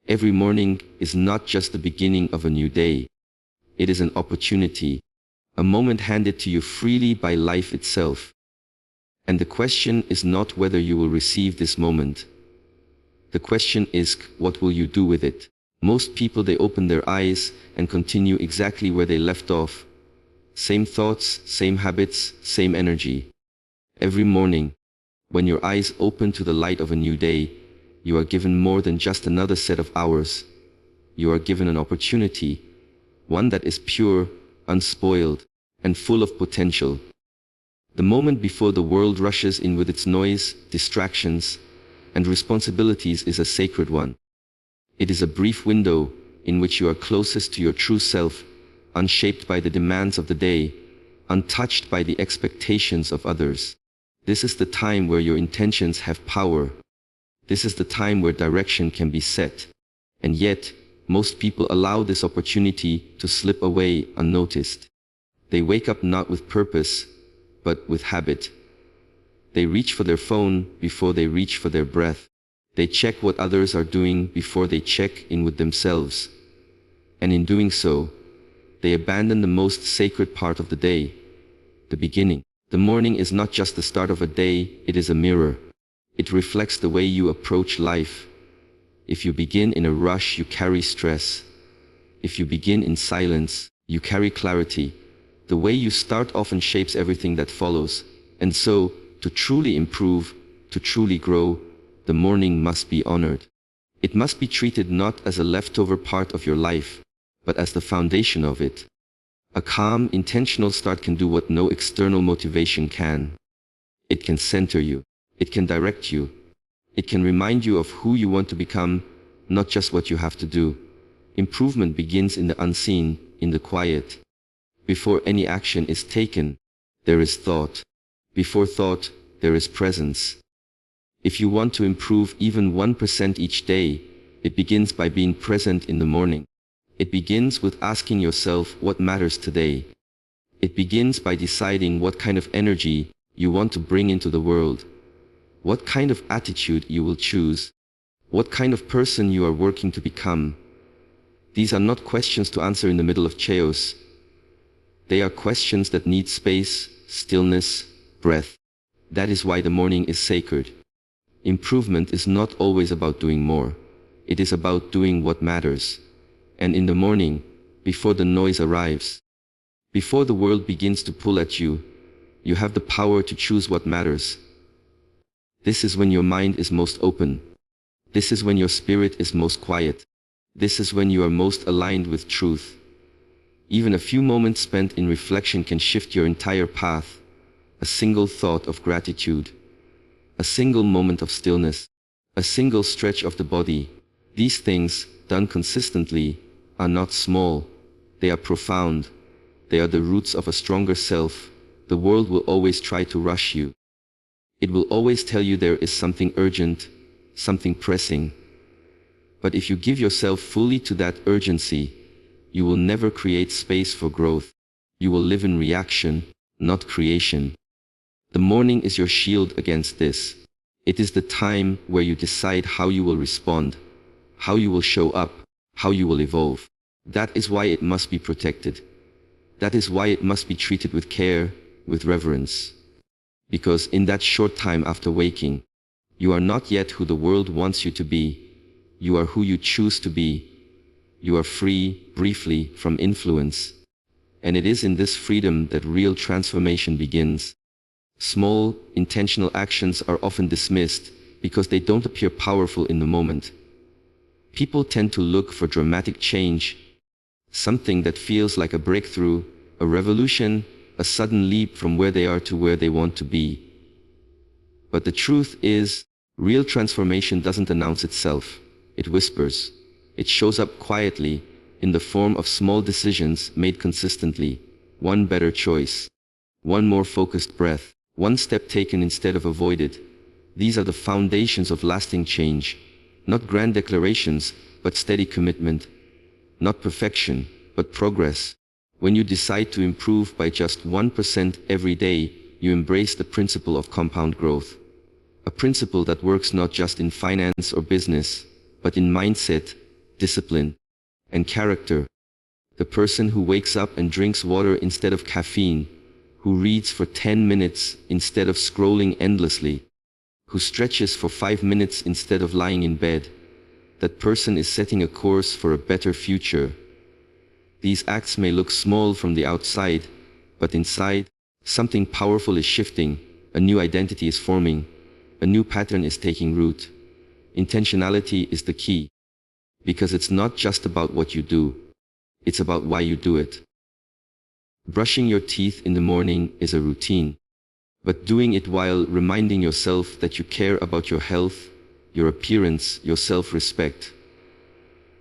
Every morning is not just the beginning of a new day. It is an opportunity, a moment handed to you freely by life itself. And the question is not whether you will receive this moment. The question is, what will you do with it? Most people, they open their eyes and continue exactly where they left off. Same thoughts, same habits, same energy. Every morning, when your eyes open to the light of a new day, you are given more than just another set of hours. You are given an opportunity, one that is pure, unspoiled, and full of potential. The moment before the world rushes in with its noise, distractions, and responsibilities is a sacred one. It is a brief window in which you are closest to your true self, unshaped by the demands of the day, untouched by the expectations of others. This is the time where your intentions have power. This is the time where direction can be set. And yet, most people allow this opportunity to slip away unnoticed. They wake up not with purpose, but with habit. They reach for their phone before they reach for their breath. They check what others are doing before they check in with themselves. And in doing so, they abandon the most sacred part of the day, the beginning. The morning is not just the start of a day, it is a mirror. It reflects the way you approach life. If you begin in a rush, you carry stress. If you begin in silence, you carry clarity. The way you start often shapes everything that follows. And so, to truly improve, to truly grow, the morning must be honored. It must be treated not as a leftover part of your life, but as the foundation of it. A calm, intentional start can do what no external motivation can. It can center you. It can direct you. It can remind you of who you want to become, not just what you have to do. Improvement begins in the unseen, in the quiet. Before any action is taken, there is thought. Before thought, there is presence. If you want to improve even 1% each day, it begins by being present in the morning. It begins with asking yourself what matters today. It begins by deciding what kind of energy you want to bring into the world, what kind of attitude you will choose, what kind of person you are working to become. These are not questions to answer in the middle of chaos. They are questions that need space, stillness, breath. That is why the morning is sacred. Improvement is not always about doing more. It is about doing what matters. And in the morning, before the noise arrives, before the world begins to pull at you, you have the power to choose what matters. This is when your mind is most open. This is when your spirit is most quiet. This is when you are most aligned with truth. Even a few moments spent in reflection can shift your entire path. A single thought of gratitude, a single moment of stillness, a single stretch of the body. These things, done consistently, are not small. They are profound. They are the roots of a stronger self. The world will always try to rush you. It will always tell you there is something urgent, something pressing. But if you give yourself fully to that urgency, you will never create space for growth. You will live in reaction, not creation. The morning is your shield against this. It is the time where you decide how you will respond, how you will show up, how you will evolve. That is why it must be protected. That is why it must be treated with care, with reverence. Because in that short time after waking, you are not yet who the world wants you to be. You are who you choose to be. You are free, briefly, from influence. And it is in this freedom that real transformation begins. Small, intentional actions are often dismissed because they don't appear powerful in the moment. People tend to look for dramatic change, something that feels like a breakthrough, a revolution, a sudden leap from where they are to where they want to be. But the truth is, real transformation doesn't announce itself. It whispers. It shows up quietly, in the form of small decisions made consistently. One better choice. One more focused breath. One step taken instead of avoided. These are the foundations of lasting change. Not grand declarations, but steady commitment. Not perfection, but progress. When you decide to improve by just 1% every day, you embrace the principle of compound growth. A principle that works not just in finance or business, but in mindset, discipline, and character. The person who wakes up and drinks water instead of caffeine, who reads for 10 minutes instead of scrolling endlessly, who stretches for 5 minutes instead of lying in bed, that person is setting a course for a better future. These acts may look small from the outside, but inside, something powerful is shifting, a new identity is forming, a new pattern is taking root. Intentionality is the key, because it's not just about what you do, it's about why you do it. Brushing your teeth in the morning is a routine, but doing it while reminding yourself that you care about your health, your appearance, your self-respect,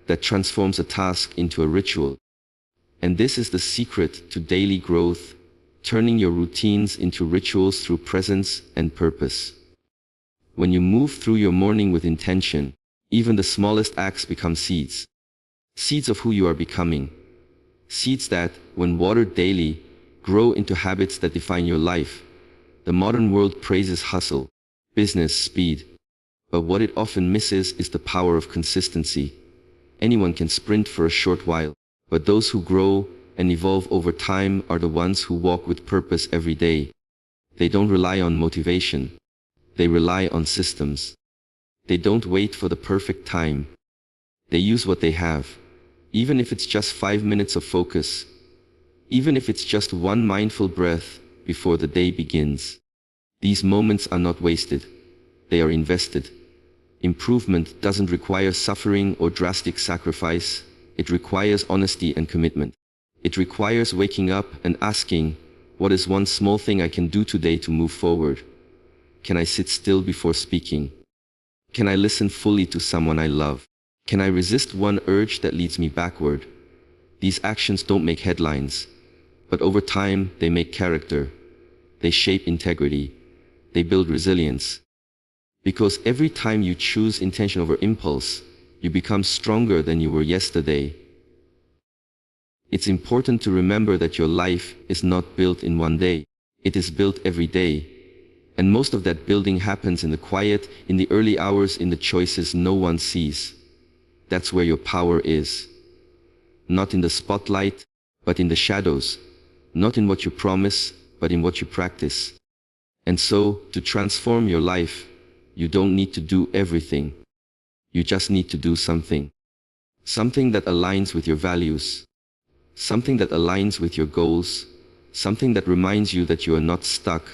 that transforms a task into a ritual. And this is the secret to daily growth, turning your routines into rituals through presence and purpose. When you move through your morning with intention, even the smallest acts become seeds. Seeds of who you are becoming. Seeds that, when watered daily, grow into habits that define your life. The modern world praises hustle, business, speed. But what it often misses is the power of consistency. Anyone can sprint for a short while, but those who grow and evolve over time are the ones who walk with purpose every day. They don't rely on motivation. They rely on systems. They don't wait for the perfect time. They use what they have. Even if it's just 5 minutes of focus. Even if it's just one mindful breath before the day begins. These moments are not wasted. They are invested. Improvement doesn't require suffering or drastic sacrifice. It requires honesty and commitment. It requires waking up and asking, what is one small thing I can do today to move forward? Can I sit still before speaking? Can I listen fully to someone I love? Can I resist one urge that leads me backward? These actions don't make headlines, but over time they make character. They shape integrity. They build resilience. Because every time you choose intention over impulse, you become stronger than you were yesterday. It's important to remember that your life is not built in one day. It is built every day. And most of that building happens in the quiet, in the early hours, in the choices no one sees. That's where your power is. Not in the spotlight, but in the shadows. Not in what you promise, but in what you practice. And so, to transform your life, you don't need to do everything. You just need to do something. Something that aligns with your values. Something that aligns with your goals. Something that reminds you that you are not stuck.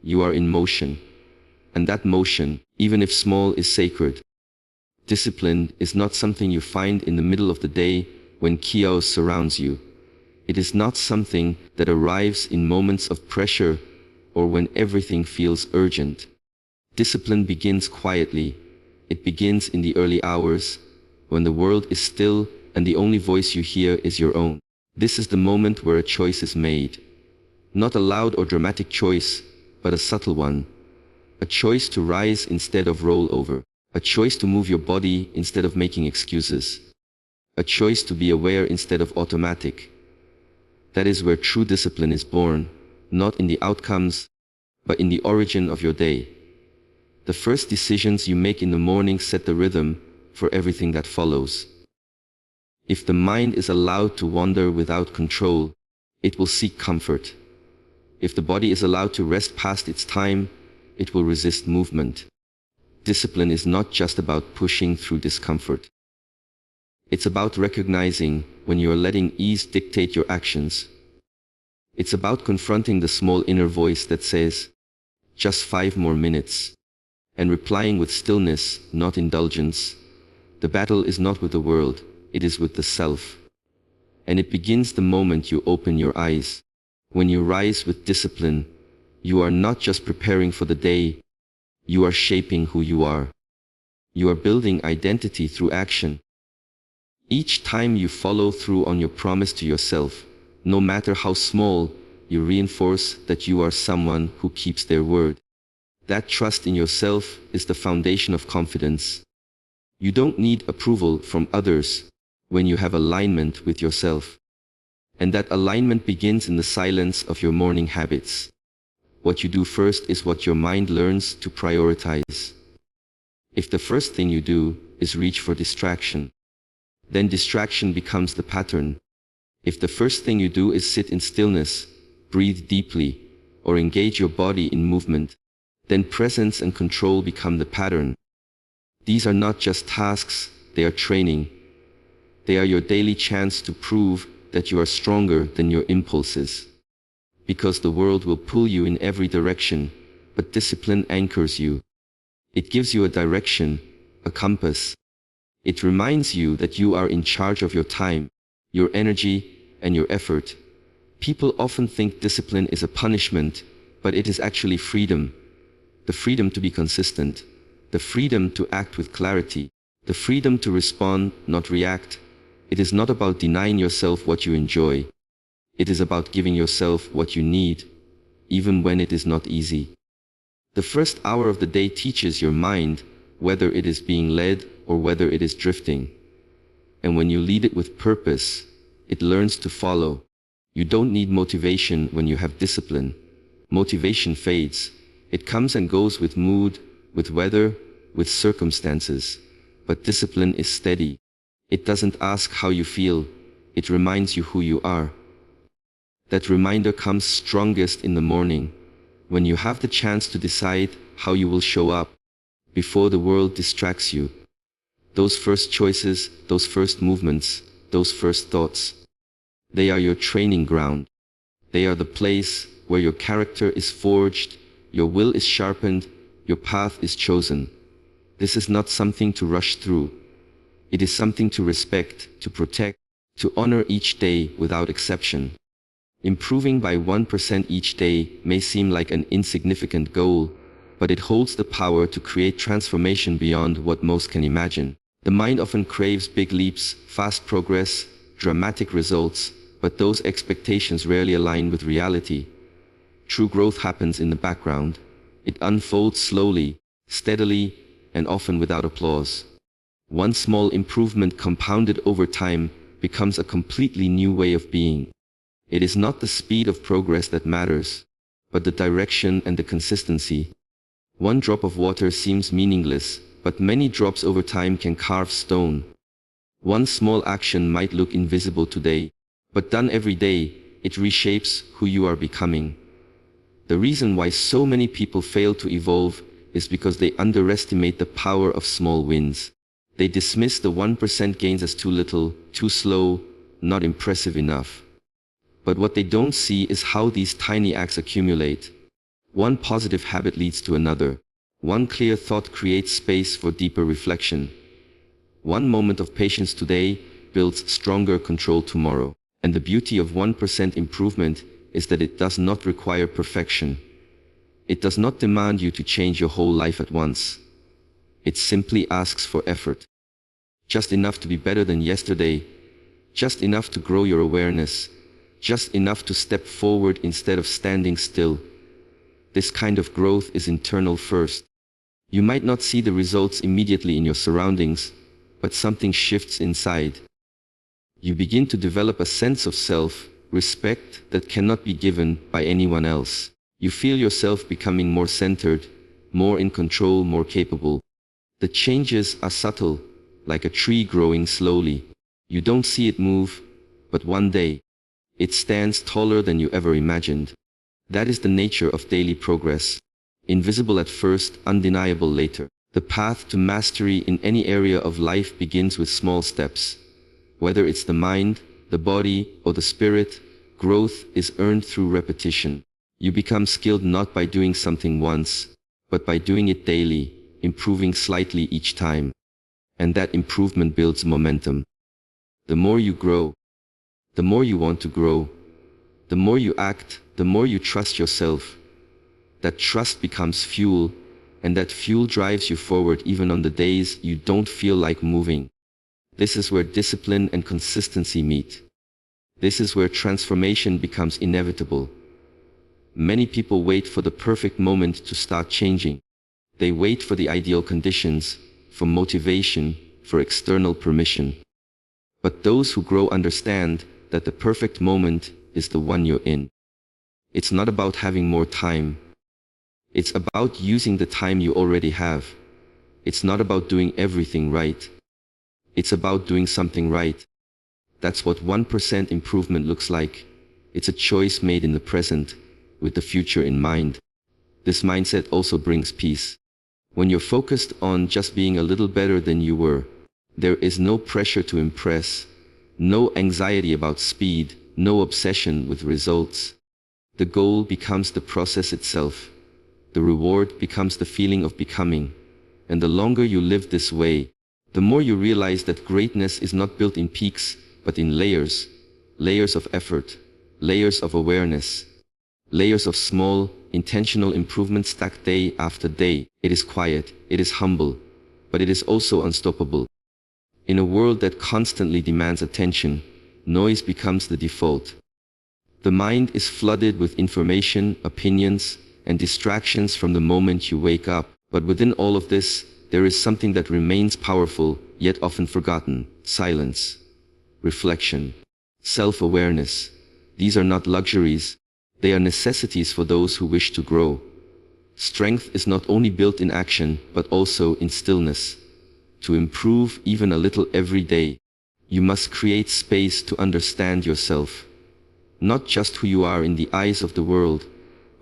You are in motion. And that motion, even if small, is sacred. Discipline is not something you find in the middle of the day when chaos surrounds you. It is not something that arrives in moments of pressure or when everything feels urgent. Discipline begins quietly. It begins in the early hours, when the world is still and the only voice you hear is your own. This is the moment where a choice is made. Not a loud or dramatic choice, but a subtle one. A choice to rise instead of roll over. A choice to move your body instead of making excuses. A choice to be aware instead of automatic. That is where true discipline is born, not in the outcomes, but in the origin of your day. The first decisions you make in the morning set the rhythm for everything that follows. If the mind is allowed to wander without control, it will seek comfort. If the body is allowed to rest past its time, it will resist movement. Discipline is not just about pushing through discomfort. It's about recognizing when you are letting ease dictate your actions. It's about confronting the small inner voice that says, just 5 more minutes, and replying with stillness, not indulgence. The battle is not with the world, it is with the self. And it begins the moment you open your eyes. When you rise with discipline, you are not just preparing for the day, you are shaping who you are. You are building identity through action. Each time you follow through on your promise to yourself, no matter how small, you reinforce that you are someone who keeps their word. That trust in yourself is the foundation of confidence. You don't need approval from others when you have alignment with yourself. And that alignment begins in the silence of your morning habits. What you do first is what your mind learns to prioritize. If the first thing you do is reach for distraction, then distraction becomes the pattern. If the first thing you do is sit in stillness, breathe deeply, or engage your body in movement, then presence and control become the pattern. These are not just tasks, they are training. They are your daily chance to prove that you are stronger than your impulses. Because the world will pull you in every direction, but discipline anchors you. It gives you a direction, a compass. It reminds you that you are in charge of your time, your energy, and your effort. People often think discipline is a punishment, but it is actually freedom. The freedom to be consistent, the freedom to act with clarity, the freedom to respond, not react. It is not about denying yourself what you enjoy. It is about giving yourself what you need, even when it is not easy. The first hour of the day teaches your mind whether it is being led or whether it is drifting. And when you lead it with purpose, it learns to follow. You don't need motivation when you have discipline. Motivation fades. It comes and goes with mood, with weather, with circumstances. But discipline is steady. It doesn't ask how you feel. It reminds you who you are. That reminder comes strongest in the morning, when you have the chance to decide how you will show up, before the world distracts you. Those first choices, those first movements, those first thoughts, they are your training ground. They are the place where your character is forged, your will is sharpened, your path is chosen. This is not something to rush through. It is something to respect, to protect, to honor each day without exception. Improving by 1% each day may seem like an insignificant goal, but it holds the power to create transformation beyond what most can imagine. The mind often craves big leaps, fast progress, dramatic results, but those expectations rarely align with reality. True growth happens in the background. It unfolds slowly, steadily, and often without applause. One small improvement compounded over time becomes a completely new way of being. It is not the speed of progress that matters, but the direction and the consistency. One drop of water seems meaningless, but many drops over time can carve stone. One small action might look invisible today, but done every day, it reshapes who you are becoming. The reason why so many people fail to evolve is because they underestimate the power of small wins. They dismiss the 1% gains as too little, too slow, not impressive enough. But what they don't see is how these tiny acts accumulate. One positive habit leads to another. One clear thought creates space for deeper reflection. One moment of patience today builds stronger control tomorrow. And the beauty of 1% improvement is that it does not require perfection. It does not demand you to change your whole life at once. It simply asks for effort. Just enough to be better than yesterday. Just enough to grow your awareness. Just enough to step forward instead of standing still. This kind of growth is internal first. You might not see the results immediately in your surroundings, but something shifts inside. You begin to develop a sense of self-respect that cannot be given by anyone else. You feel yourself becoming more centered, more in control, more capable. The changes are subtle, like a tree growing slowly. You don't see it move, but one day, it stands taller than you ever imagined. That is the nature of daily progress. Invisible at first, undeniable later. The path to mastery in any area of life begins with small steps. Whether it's the mind, the body, or the spirit, growth is earned through repetition. You become skilled not by doing something once, but by doing it daily, improving slightly each time. And that improvement builds momentum. The more you grow, the more you want to grow. The more you act, the more you trust yourself. That trust becomes fuel, and that fuel drives you forward even on the days you don't feel like moving. This is where discipline and consistency meet. This is where transformation becomes inevitable. Many people wait for the perfect moment to start changing. They wait for the ideal conditions, for motivation, for external permission. But those who grow understand that the perfect moment is the one you're in. It's not about having more time. It's about using the time you already have. It's not about doing everything right. It's about doing something right. That's what 1% improvement looks like. It's a choice made in the present, with the future in mind. This mindset also brings peace. When you're focused on just being a little better than you were, there is no pressure to impress, no anxiety about speed, no obsession with results. The goal becomes the process itself. The reward becomes the feeling of becoming. And the longer you live this way, the more you realize that greatness is not built in peaks, but in layers. Layers of effort, layers of awareness, layers of small, intentional improvements stacked day after day. It is quiet, it is humble, but it is also unstoppable. In a world that constantly demands attention, noise becomes the default. The mind is flooded with information, opinions, and distractions from the moment you wake up. But within all of this, there is something that remains powerful, yet often forgotten: silence, reflection, self-awareness. These are not luxuries, they are necessities for those who wish to grow. Strength is not only built in action, but also in stillness. To improve even a little every day, you must create space to understand yourself. Not just who you are in the eyes of the world,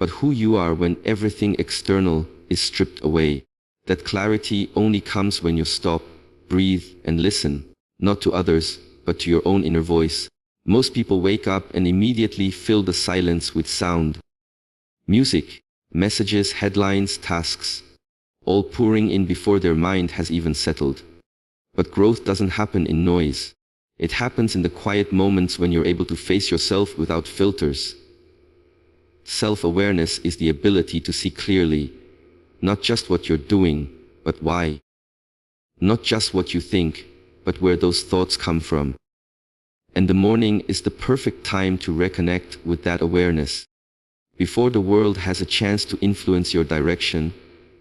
but who you are when everything external is stripped away. That clarity only comes when you stop, breathe, and listen, not to others, but to your own inner voice. Most people wake up and immediately fill the silence with sound. Music, messages, headlines, tasks, all pouring in before their mind has even settled. But growth doesn't happen in noise. It happens in the quiet moments when you're able to face yourself without filters. Self-awareness is the ability to see clearly, not just what you're doing, but why. Not just what you think, but where those thoughts come from. And the morning is the perfect time to reconnect with that awareness. Before the world has a chance to influence your direction,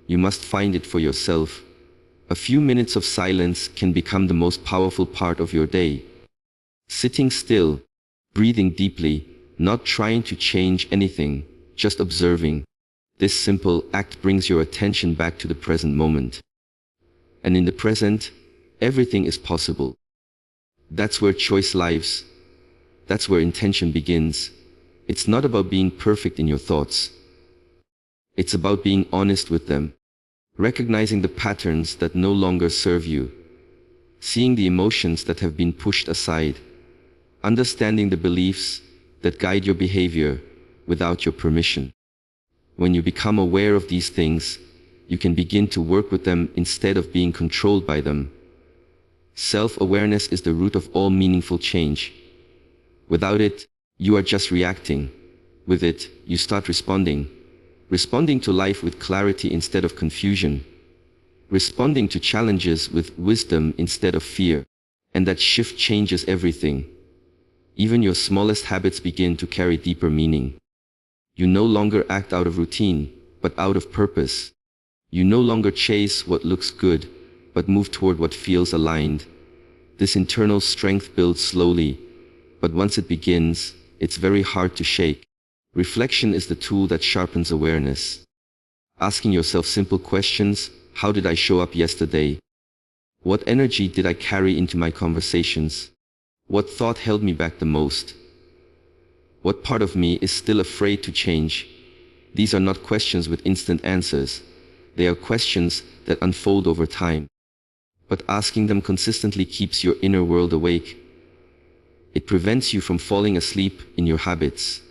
you must find it for yourself. A few minutes of silence can become the most powerful part of your day. Sitting still, breathing deeply, not trying to change anything, just observing. This simple act brings your attention back to the present moment. And in the present, everything is possible. That's where choice lives. That's where intention begins. It's not about being perfect in your thoughts. It's about being honest with them. Recognizing the patterns that no longer serve you. Seeing the emotions that have been pushed aside. Understanding the beliefs that guide your behavior without your permission. When you become aware of these things, you can begin to work with them instead of being controlled by them. Self-awareness is the root of all meaningful change. Without it, you are just reacting. With it, you start responding. Responding to life with clarity instead of confusion. Responding to challenges with wisdom instead of fear. And that shift changes everything. Even your smallest habits begin to carry deeper meaning. You no longer act out of routine, but out of purpose. You no longer chase what looks good, but move toward what feels aligned. This internal strength builds slowly, but once it begins, it's very hard to shake. Reflection is the tool that sharpens awareness. Asking yourself simple questions: how did I show up yesterday? What energy did I carry into my conversations? What thought held me back the most? What part of me is still afraid to change? These are not questions with instant answers. They are questions that unfold over time. But asking them consistently keeps your inner world awake. It prevents you from falling asleep in your habits.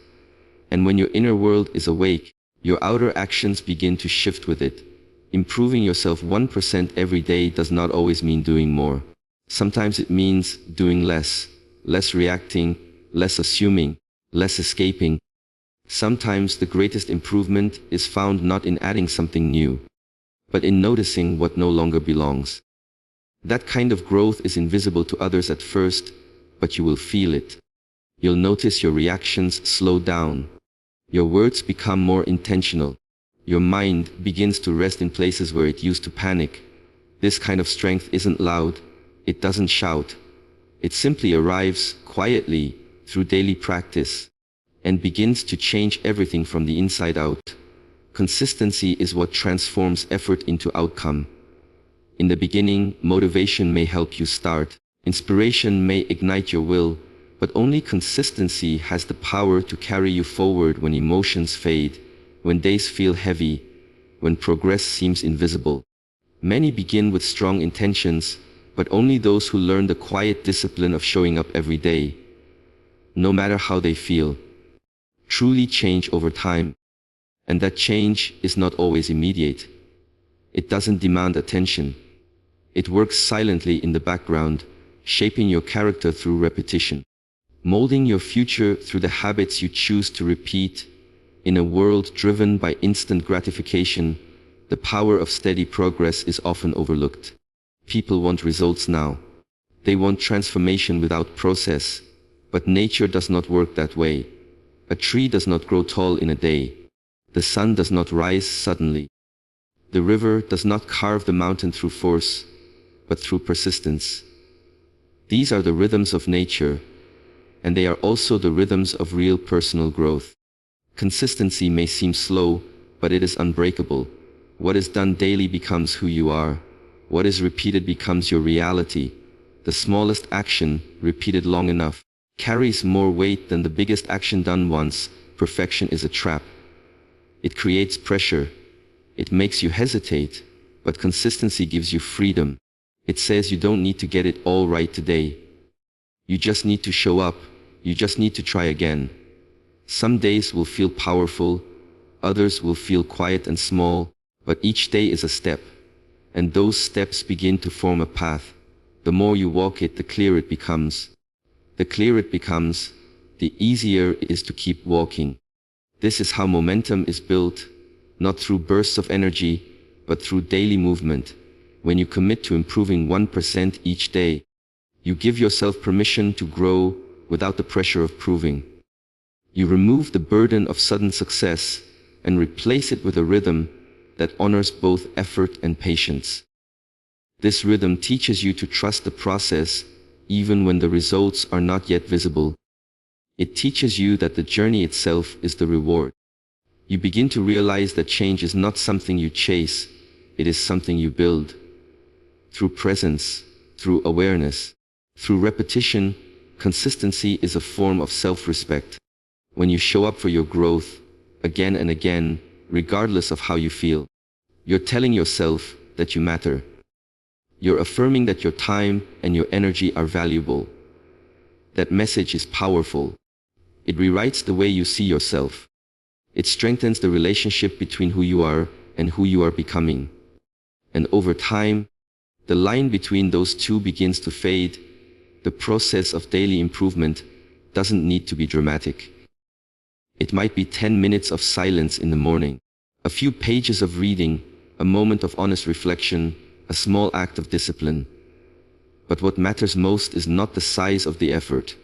And when your inner world is awake, your outer actions begin to shift with it. Improving yourself 1% every day does not always mean doing more. Sometimes it means doing less. Less reacting, less assuming, less escaping. Sometimes the greatest improvement is found not in adding something new, but in noticing what no longer belongs. That kind of growth is invisible to others at first, but you will feel it. You'll notice your reactions slow down. Your words become more intentional. Your mind begins to rest in places where it used to panic. This kind of strength isn't loud. It doesn't shout. It simply arrives quietly through daily practice and begins to change everything from the inside out. Consistency is what transforms effort into outcome. In the beginning, motivation may help you start. Inspiration may ignite your will, but only consistency has the power to carry you forward when emotions fade, when days feel heavy, when progress seems invisible. Many begin with strong intentions, but only those who learn the quiet discipline of showing up every day, no matter how they feel, truly change over time. And that change is not always immediate. It doesn't demand attention. It works silently in the background, shaping your character through repetition, molding your future through the habits you choose to repeat. In a world driven by instant gratification, the power of steady progress is often overlooked. People want results now. They want transformation without process, but nature does not work that way. A tree does not grow tall in a day. The sun does not rise suddenly. The river does not carve the mountain through force, but through persistence. These are the rhythms of nature, and they are also the rhythms of real personal growth. Consistency may seem slow, but it is unbreakable. What is done daily becomes who you are. What is repeated becomes your reality. The smallest action, repeated long enough, carries more weight than the biggest action done once. Perfection is a trap. It creates pressure. It makes you hesitate, but consistency gives you freedom. It says you don't need to get it all right today. You just need to show up. You just need to try again. Some days will feel powerful, others will feel quiet and small, but each day is a step. And those steps begin to form a path. The more you walk it, the clearer it becomes. The clearer it becomes, the easier it is to keep walking. This is how momentum is built, not through bursts of energy, but through daily movement. When you commit to improving 1% each day, you give yourself permission to grow without the pressure of proving. You remove the burden of sudden success and replace it with a rhythm that honors both effort and patience. This rhythm teaches you to trust the process even when the results are not yet visible. It teaches you that the journey itself is the reward. You begin to realize that change is not something you chase, it is something you build. Through presence, through awareness, through repetition, consistency is a form of self-respect. When you show up for your growth, again and again, regardless of how you feel, you're telling yourself that you matter. You're affirming that your time and your energy are valuable. That message is powerful. It rewrites the way you see yourself. It strengthens the relationship between who you are and who you are becoming. And over time, the line between those two begins to fade. The process of daily improvement doesn't need to be dramatic. It might be 10 minutes of silence in the morning, a few pages of reading, a moment of honest reflection, a small act of discipline. But what matters most is not the size of the effort.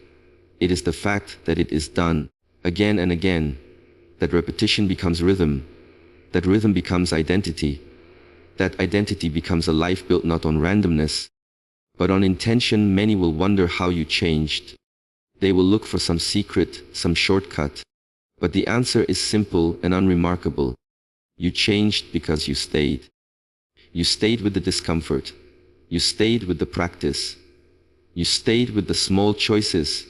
It is the fact that it is done again and again. That repetition becomes rhythm. That rhythm becomes identity. That identity becomes a life built not on randomness, but on intention. Many will wonder how you changed. They will look for some secret, some shortcut. But the answer is simple and unremarkable. You changed because you stayed. You stayed with the discomfort. You stayed with the practice. You stayed with the small choices,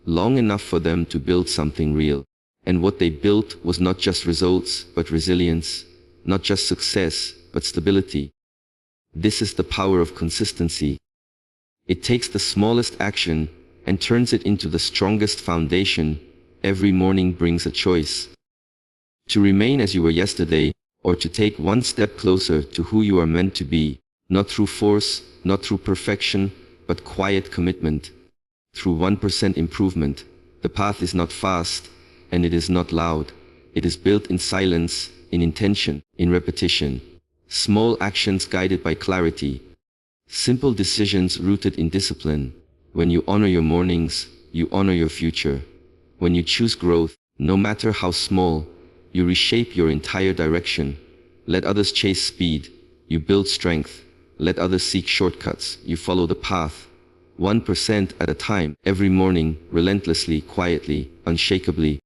long enough for them to build something real. And what they built was not just results, but resilience, not just success, but stability. This is the power of consistency. It takes the smallest action and turns it into the strongest foundation. Every morning brings a choice. To remain as you were yesterday, or to take one step closer to who you are meant to be, not through force, not through perfection, but quiet commitment. Through 1% improvement. The path is not fast, and it is not loud. It is built in silence, in intention, in repetition. Small actions guided by clarity. Simple decisions rooted in discipline. When you honor your mornings, you honor your future. When you choose growth, no matter how small, you reshape your entire direction. Let others chase speed, you build strength. Let others seek shortcuts, you follow the path. 1% at a time, every morning, relentlessly, quietly, unshakably.